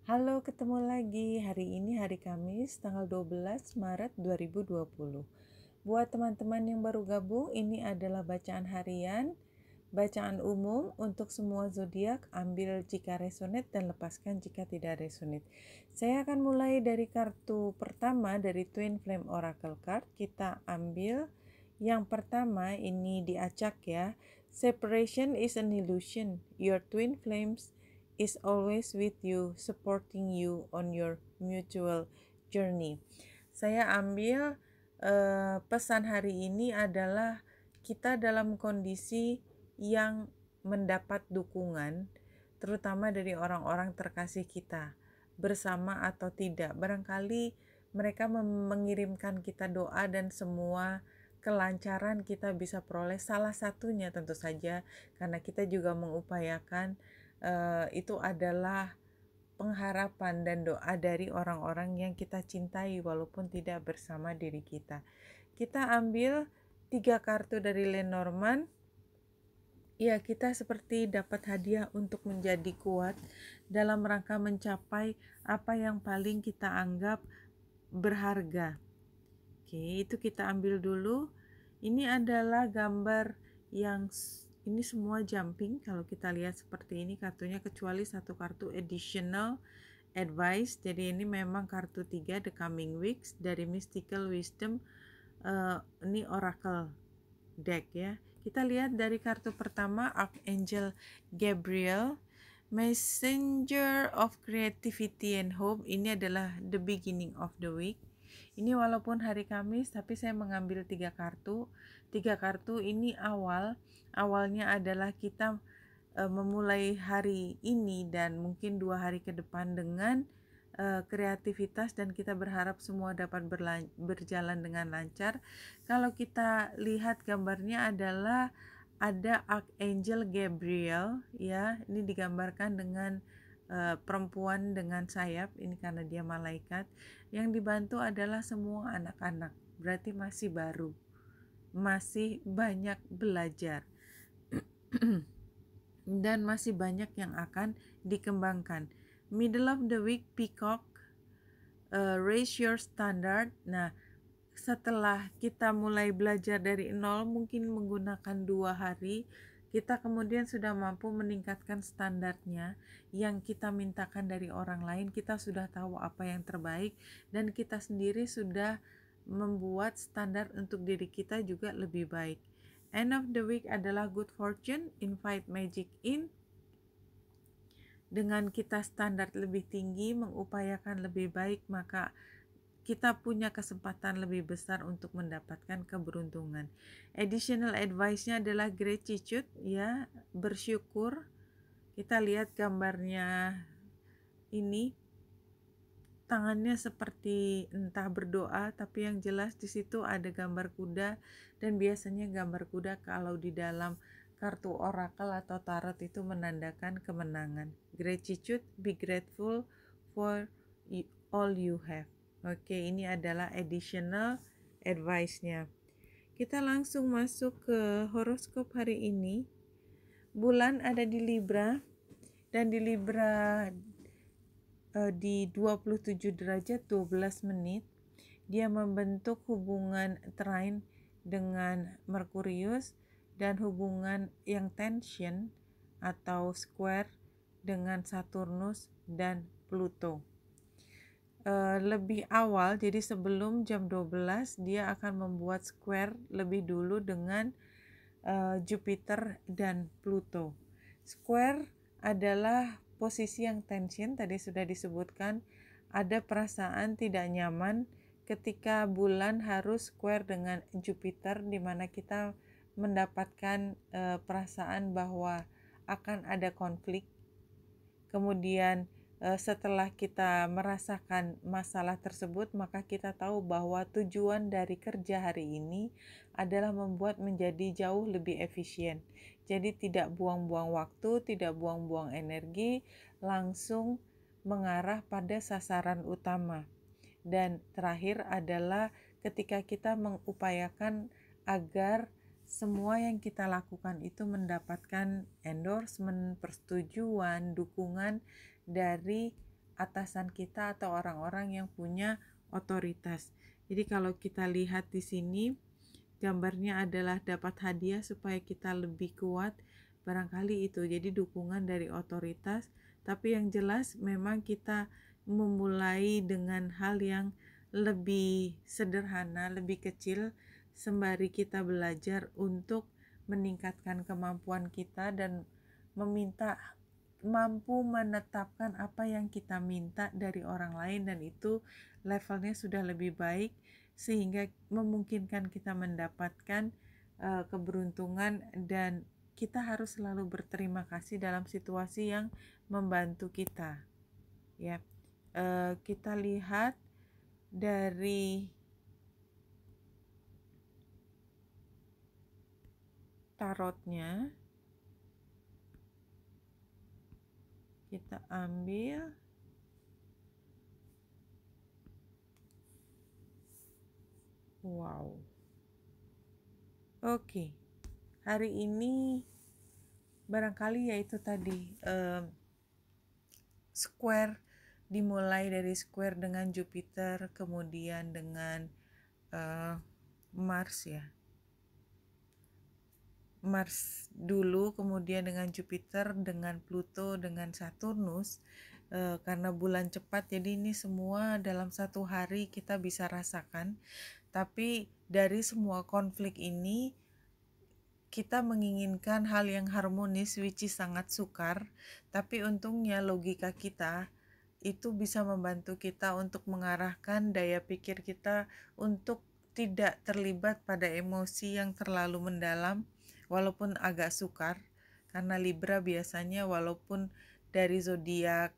Halo, ketemu lagi. Hari ini hari Kamis, tanggal 12 Maret 2020. Buat teman-teman yang baru gabung, ini adalah bacaan harian, bacaan umum untuk semua zodiak. Ambil jika resonate dan lepaskan jika tidak resonate. Saya akan mulai dari kartu pertama dari Twin Flame Oracle Card. Kita ambil yang pertama, ini diacak ya. Separation is an illusion. Your twin flames is always with you, supporting you on your mutual journey. Saya ambil pesan hari ini adalah kita dalam kondisi yang mendapat dukungan, terutama dari orang-orang terkasih kita, bersama atau tidak. Barangkali mereka mengirimkan kita doa dan semua kelancaran kita bisa peroleh. Salah satunya tentu saja karena kita juga mengupayakan itu adalah pengharapan dan doa dari orang-orang yang kita cintai walaupun tidak bersama diri kita. Kita ambil 3 kartu dari Lenormand. Ya, kita seperti dapat hadiah untuk menjadi kuat dalam rangka mencapai apa yang paling kita anggap berharga. Oke, itu kita ambil dulu. Ini adalah gambar yang ini semua jumping. Kalau kita lihat seperti ini kartunya, kecuali satu kartu additional advice. Jadi ini memang kartu 3 The Coming Weeks dari Mystical Wisdom. Ini Oracle deck ya. Kita lihat dari kartu pertama, Archangel Gabriel, Messenger of Creativity and Hope. Ini adalah the beginning of the week. Ini walaupun hari Kamis, tapi saya mengambil 3 kartu. 3 kartu ini awalnya adalah kita memulai hari ini dan mungkin 2 hari ke depan dengan kreativitas, dan kita berharap semua dapat berjalan dengan lancar. Kalau kita lihat gambarnya adalah ada Archangel Gabriel ya, ini digambarkan dengan perempuan dengan sayap, ini karena dia malaikat. Yang dibantu adalah semua anak-anak, berarti masih baru, masih banyak belajar dan masih banyak yang akan dikembangkan. Middle of the week, Peacock, raise your standard. Nah, setelah kita mulai belajar dari nol, mungkin menggunakan 2 hari, kita kemudian sudah mampu meningkatkan standarnya yang kita mintakan dari orang lain. Kita sudah tahu apa yang terbaik dan kita sendiri sudah membuat standar untuk diri kita juga lebih baik. End of the week adalah good fortune, invite magic in. Dengan kita standar lebih tinggi, mengupayakan lebih baik, maka kita punya kesempatan lebih besar untuk mendapatkan keberuntungan. Additional advice-nya adalah gratitude ya, bersyukur. Kita lihat gambarnya ini, tangannya seperti entah berdoa, tapi yang jelas di situ ada gambar kuda, dan biasanya gambar kuda kalau di dalam kartu oracle atau tarot itu menandakan kemenangan. Gratitude, be grateful for all you have. Oke, ini adalah additional advice-nya. Kita langsung masuk ke horoskop hari ini. Bulan ada di Libra, dan di Libra di 27 derajat 12 menit. Dia membentuk hubungan trine dengan Merkurius dan hubungan yang tension atau square dengan Saturnus dan Pluto. Lebih awal, jadi sebelum jam 12 dia akan membuat square lebih dulu dengan Jupiter dan Pluto. Square adalah posisi yang tension, tadi sudah disebutkan, ada perasaan tidak nyaman ketika bulan harus square dengan Jupiter, di mana kita mendapatkan perasaan bahwa akan ada konflik. Kemudian setelah kita merasakan masalah tersebut, maka kita tahu bahwa tujuan dari kerja hari ini adalah membuat menjadi jauh lebih efisien. Jadi tidak buang-buang waktu, tidak buang-buang energi, langsung mengarah pada sasaran utama. Dan terakhir adalah ketika kita mengupayakan agar semua yang kita lakukan itu mendapatkan endorsement, persetujuan, dukungan dari atasan kita atau orang-orang yang punya otoritas. Jadi kalau kita lihat di sini gambarnya adalah dapat hadiah supaya kita lebih kuat, barangkali itu jadi dukungan dari otoritas. Tapi yang jelas memang kita memulai dengan hal yang lebih sederhana, lebih kecil, sembari kita belajar untuk meningkatkan kemampuan kita dan mampu menetapkan apa yang kita minta dari orang lain, dan itu levelnya sudah lebih baik sehingga memungkinkan kita mendapatkan keberuntungan, dan kita harus selalu berterima kasih dalam situasi yang membantu kita. Ya, kita lihat dari tarotnya, kita ambil wow. Oke. Hari ini barangkali yaitu tadi square, dimulai dari square dengan Jupiter, kemudian dengan Mars ya. Mars dulu, kemudian dengan Jupiter, dengan Pluto, dengan Saturnus, karena bulan cepat, jadi ini semua dalam satu hari kita bisa rasakan. Tapi dari semua konflik ini kita menginginkan hal yang harmonis, which is sangat sukar, tapi untungnya logika kita itu bisa membantu kita untuk mengarahkan daya pikir kita untuk tidak terlibat pada emosi yang terlalu mendalam, walaupun agak sukar, karena Libra biasanya walaupun dari zodiak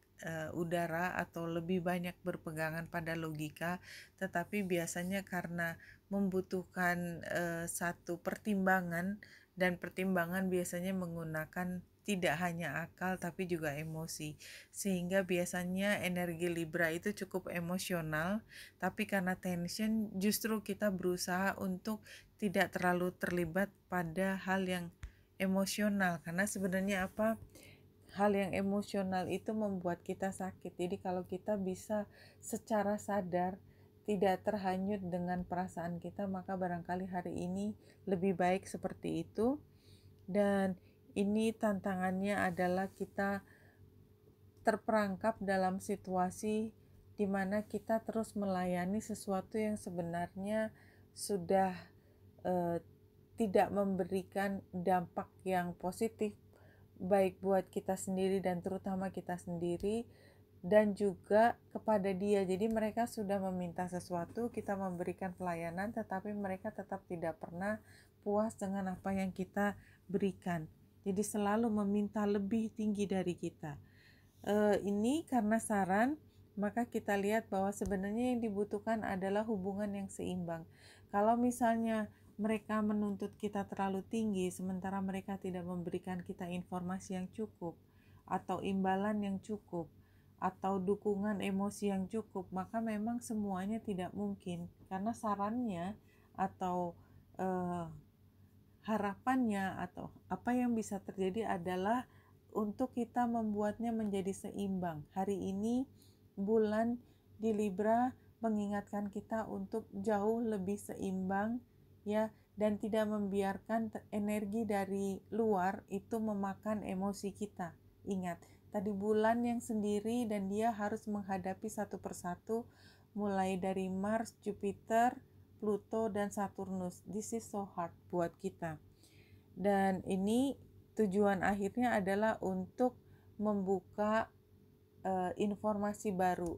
udara atau lebih banyak berpegangan pada logika, tetapi biasanya karena membutuhkan satu pertimbangan, dan pertimbangan biasanya menggunakan tidak hanya akal tapi juga emosi, sehingga biasanya energi Libra itu cukup emosional, tapi karena tension justru kita berusaha untuk tidak terlalu terlibat pada hal yang emosional, karena sebenarnya hal yang emosional itu membuat kita sakit. Jadi kalau kita bisa secara sadar tidak terhanyut dengan perasaan kita, maka barangkali hari ini lebih baik seperti itu. Dan ini tantangannya adalah kita terperangkap dalam situasi di mana kita terus melayani sesuatu yang sebenarnya sudah tidak memberikan dampak yang positif, baik buat kita sendiri dan terutama kita sendiri, dan juga kepada dia. Jadi mereka sudah meminta sesuatu, kita memberikan pelayanan, tetapi mereka tetap tidak pernah puas dengan apa yang kita berikan. Jadi selalu meminta lebih tinggi dari kita. Ini karena saran, maka kita lihat bahwa sebenarnya yang dibutuhkan adalah hubungan yang seimbang. Kalau misalnya mereka menuntut kita terlalu tinggi, sementara mereka tidak memberikan kita informasi yang cukup, atau imbalan yang cukup, atau dukungan emosi yang cukup, maka memang semuanya tidak mungkin, karena sarannya atau harapannya atau apa yang bisa terjadi adalah untuk kita membuatnya menjadi seimbang. Hari ini bulan di Libra mengingatkan kita untuk jauh lebih seimbang ya, dan tidak membiarkan energi dari luar itu memakan emosi kita. Ingat, tadi bulan yang sendiri dan dia harus menghadapi satu persatu, mulai dari Mars, Jupiter, Pluto, dan Saturnus. This is so hard buat kita. Dan ini tujuan akhirnya adalah untuk membuka informasi baru,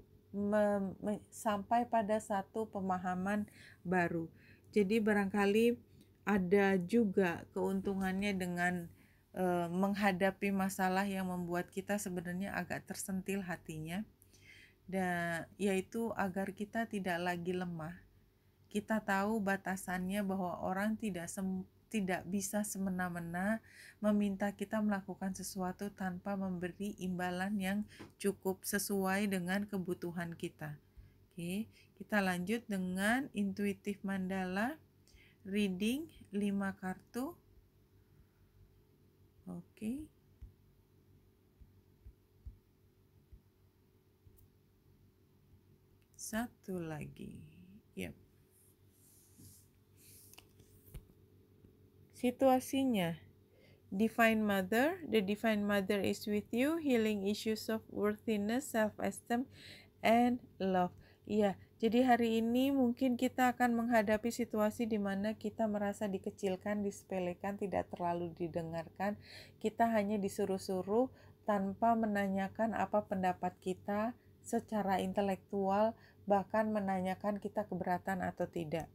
sampai pada satu pemahaman baru. Jadi barangkali ada juga keuntungannya dengan menghadapi masalah yang membuat kita sebenarnya agak tersentil hatinya, dan yaitu agar kita tidak lagi lemah. Kita tahu batasannya bahwa orang tidak bisa semena-mena meminta kita melakukan sesuatu tanpa memberi imbalan yang cukup sesuai dengan kebutuhan kita. Oke, kita lanjut dengan intuitif mandala reading 5 kartu. Oke. satu lagi. Yep. Situasinya, Divine Mother, the Divine Mother is with you, healing issues of worthiness, self-esteem, and love. Iya, jadi hari ini mungkin kita akan menghadapi situasi di mana kita merasa dikecilkan, disepelekan, tidak terlalu didengarkan. Kita hanya disuruh-suruh tanpa menanyakan apa pendapat kita secara intelektual, bahkan menanyakan kita keberatan atau tidak.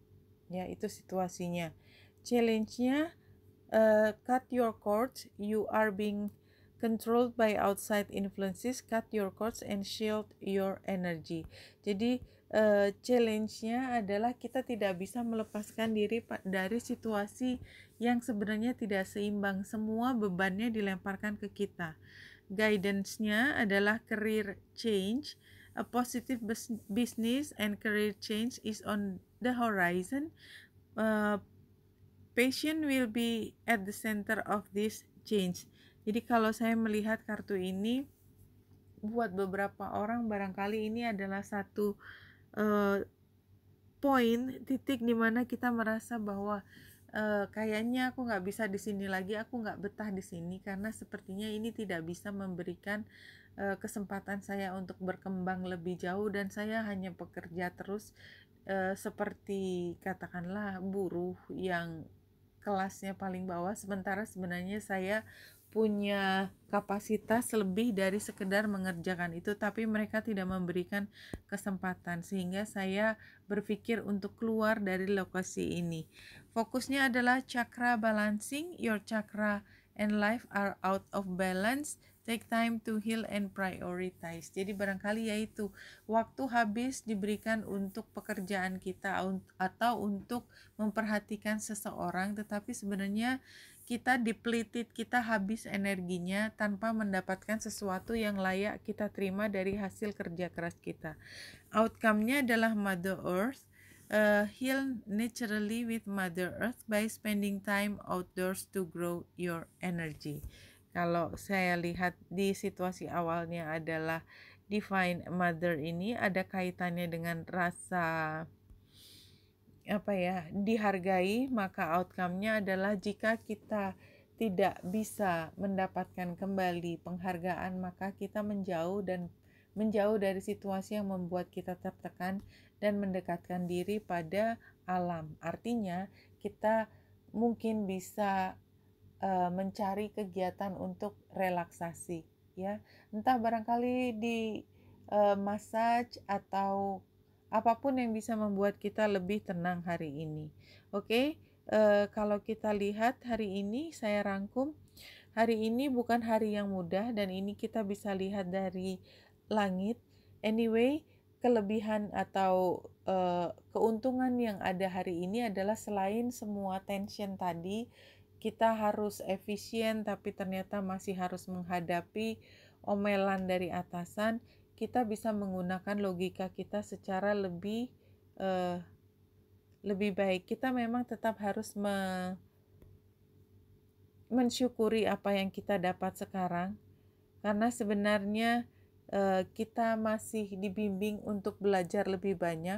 Ya, itu situasinya. Challenge-nya, cut your cords, you are being controlled by outside influences, cut your cords and shield your energy. Jadi challenge-nya adalah kita tidak bisa melepaskan diri dari situasi yang sebenarnya tidak seimbang. Semua bebannya dilemparkan ke kita. Guidance-nya adalah career change, a positive business and career change is on the horizon. Passion will be at the center of this change. Jadi kalau saya melihat kartu ini, buat beberapa orang barangkali ini adalah satu poin, titik di mana kita merasa bahwa kayaknya aku nggak bisa di sini lagi, aku nggak betah di sini karena sepertinya ini tidak bisa memberikan kesempatan saya untuk berkembang lebih jauh dan saya hanya bekerja terus seperti katakanlah buruh yang kelasnya paling bawah, sementara sebenarnya saya punya kapasitas lebih dari sekedar mengerjakan itu, tapi mereka tidak memberikan kesempatan sehingga saya berpikir untuk keluar dari lokasi ini. Fokusnya adalah chakra balancing. Your chakra and life are out of balance. Take time to heal and prioritize. Jadi barangkali yaitu waktu habis diberikan untuk pekerjaan kita atau untuk memperhatikan seseorang, tetapi sebenarnya kita depleted, kita habis energinya tanpa mendapatkan sesuatu yang layak kita terima dari hasil kerja keras kita. Outcome-nya adalah Mother Earth. Heal naturally with Mother Earth by spending time outdoors to grow your energy. Kalau saya lihat di situasi awalnya adalah Divine Mother ini ada kaitannya dengan rasa dihargai, maka outcome-nya adalah jika kita tidak bisa mendapatkan kembali penghargaan, maka kita menjauh dari situasi yang membuat kita tertekan dan mendekatkan diri pada alam. Artinya kita mungkin bisa mencari kegiatan untuk relaksasi, ya, entah barangkali di massage atau apapun yang bisa membuat kita lebih tenang hari ini. Oke, kalau kita lihat hari ini saya rangkum, hari ini bukan hari yang mudah dan ini kita bisa lihat dari langit. Anyway, kelebihan atau keuntungan yang ada hari ini adalah selain semua tension tadi, kita harus efisien tapi ternyata masih harus menghadapi omelan dari atasan, kita bisa menggunakan logika kita secara lebih baik. Kita memang tetap harus mensyukuri apa yang kita dapat sekarang, karena sebenarnya kita masih dibimbing untuk belajar lebih banyak,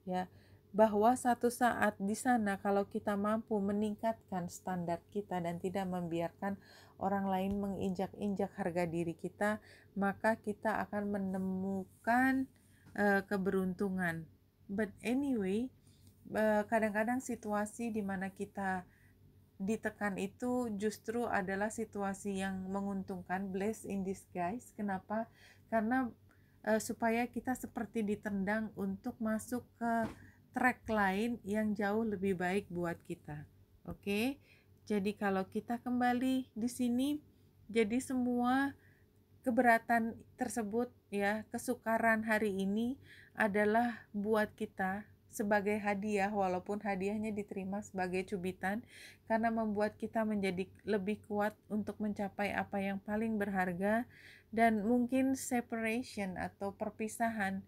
ya, bahwa satu saat di sana kalau kita mampu meningkatkan standar kita dan tidak membiarkan orang lain menginjak-injak harga diri kita, maka kita akan menemukan keberuntungan. But anyway, kadang-kadang situasi di mana kita ditekan itu justru adalah situasi yang menguntungkan, blessed in disguise. Kenapa? Karena supaya kita seperti ditendang untuk masuk ke track lain yang jauh lebih baik buat kita. Oke? Jadi kalau kita kembali di sini, jadi semua keberatan tersebut, ya, kesukaran hari ini adalah buat kita sebagai hadiah, walaupun hadiahnya diterima sebagai cubitan, karena membuat kita menjadi lebih kuat untuk mencapai apa yang paling berharga. Dan mungkin separation atau perpisahan,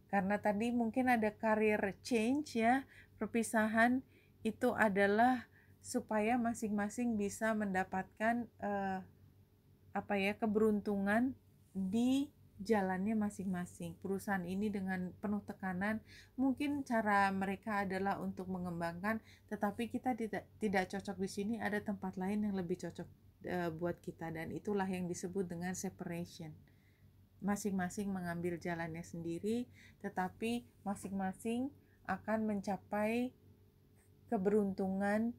karena tadi mungkin ada career change, ya, perpisahan itu adalah supaya masing-masing bisa mendapatkan keberuntungan di jalannya masing-masing. Perusahaan ini dengan penuh tekanan, mungkin cara mereka adalah untuk mengembangkan, tetapi kita tidak cocok di sini, ada tempat lain yang lebih cocok buat kita, dan itulah yang disebut dengan separation. Masing-masing mengambil jalannya sendiri, tetapi masing-masing akan mencapai keberuntungan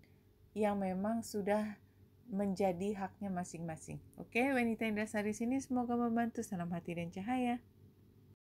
yang memang sudah menjadi haknya masing-masing. Oke, Wanita Indah Sari sini semoga membantu. Salam hati dan cahaya.